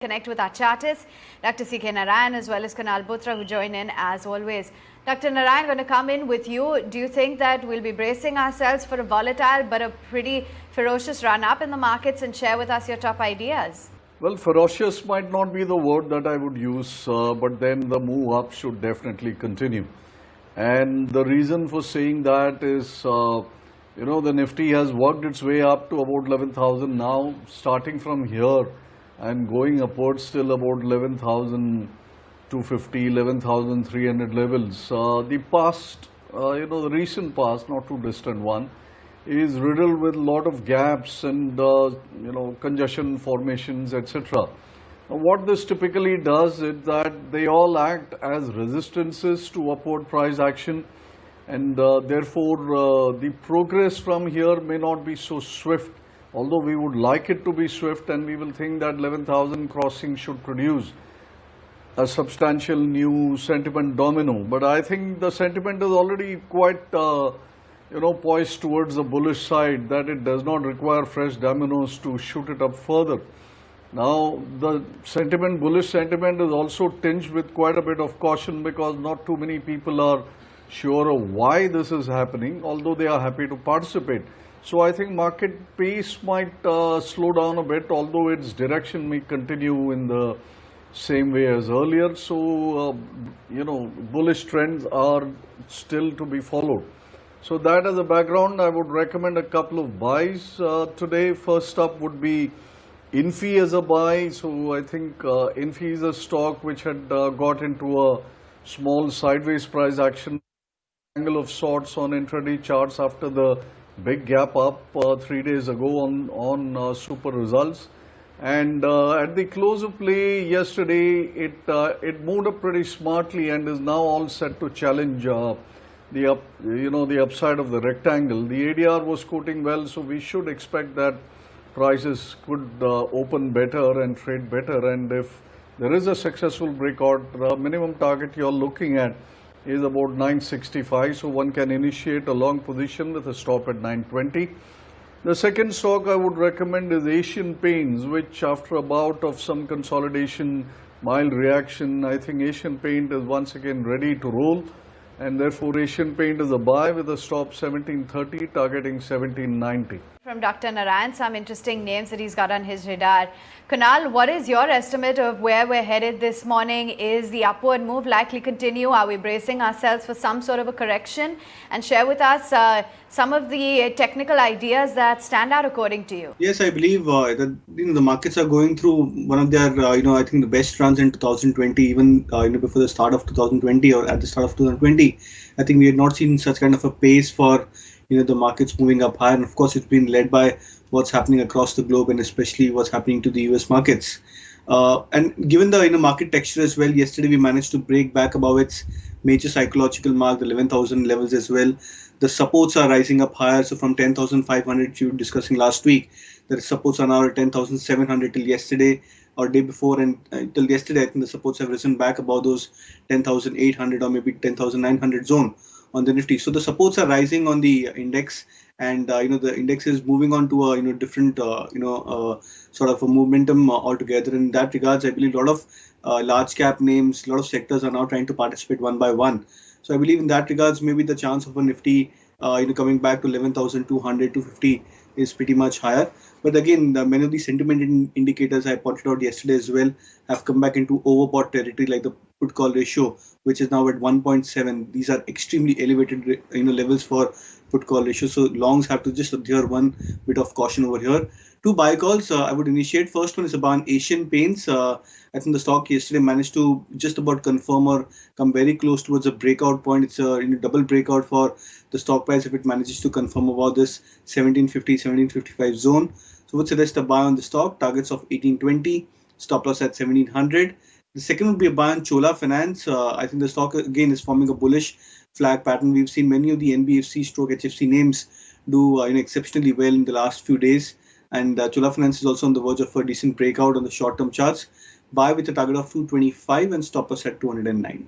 Connect with our chartists, Dr. C.K. Narayan as well as Kunal Bothra, who join in as always. Dr. Narayan, going to come in with you. Do you think that we'll be bracing ourselves for a volatile but a pretty ferocious run-up in the markets, and share with us your top ideas? Well, ferocious might not be the word that I would use, but then the move up should definitely continue. And the reason for saying that is, the Nifty has worked its way up to about 11,000 now, starting from here and going upwards till about 11,250, 11,300 levels. The past, the recent past, not too distant one, is riddled with a lot of gaps and, congestion formations, etc. What this typically does is that they all act as resistances to upward price action, and therefore the progress from here may not be so swift, although we would like it to be swift, and we will think that 11,000 crossing should produce a substantial new sentiment domino. But I think the sentiment is already quite poised towards the bullish side, that it does not require fresh dominoes to shoot it up further. Now, the bullish sentiment is also tinged with quite a bit of caution, because not too many people are sure of why this is happening, although they are happy to participate. So I think market pace might slow down a bit, although its direction may continue in the same way as earlier. So, bullish trends are still to be followed. So that as a background, I would recommend a couple of buys today. First up would be Infi as a buy. So I think Infi is a stock which had got into a small sideways price action angle of sorts on intraday charts after the big gap up 3 days ago on super results. And at the close of play yesterday, it moved up pretty smartly and is now all set to challenge the upside of the rectangle. The ADR was quoting well, so we should expect that prices could open better and trade better. And if there is a successful breakout, the minimum target you're looking at is about 965, so one can initiate a long position with a stop at 920. The second stock I would recommend is Asian Paints, which after a bout of some consolidation, mild reaction, I think Asian Paint is once again ready to roll, and therefore Asian Paint is a buy with a stop 1730, targeting 1790. From Dr. Narayan, some interesting names that he's got on his radar. Kunal, what is your estimate of where we're headed this morning? Is the upward move likely continue? Are we bracing ourselves for some sort of a correction? And share with us some of the technical ideas that stand out according to you. Yes, I believe that the markets are going through one of their, I think the best runs in 2020, even before the start of 2020 or at the start of 2020. I think we had not seen such kind of a pace for the markets moving up higher, and of course it's been led by what's happening across the globe, and especially what's happening to the US markets. And given the market texture as well, yesterday we managed to break back above its major psychological mark, the 11,000 levels as well. The supports are rising up higher, so from 10,500 you were discussing last week, the supports are now at 10,700 till yesterday or day before, and till yesterday I think the supports have risen back above those 10,800 or maybe 10,900 zone on the Nifty. So the supports are rising on the index, and the index is moving on to a different sort of a momentum altogether. In that regards, I believe a lot of large cap names, a lot of sectors are now trying to participate one by one. So I believe in that regards, maybe the chance of a Nifty coming back to 11,200, 250 is pretty much higher. But again, many of the sentiment indicators I pointed out yesterday as well have come back into overbought territory, like the put call ratio, which is now at 1.7. These are extremely elevated levels for put call ratio. So longs have to just adhere one bit of caution over here. Two buy calls I would initiate. First one is about Asian Paints. I think the stock yesterday managed to just about confirm or come very close towards a breakout point. It's a double breakout for the stock price if it manages to confirm about this 1750, 1755 zone. So would suggest a buy on the stock, targets of 1820, stop loss at 1700. The second would be a buy on Chola Finance. I think the stock again is forming a bullish flag pattern. We've seen many of the NBFC stroke HFC names do exceptionally well in the last few days, and Chola Finance is also on the verge of a decent breakout on the short-term charts. Buy with a target of 225 and stop loss at 209.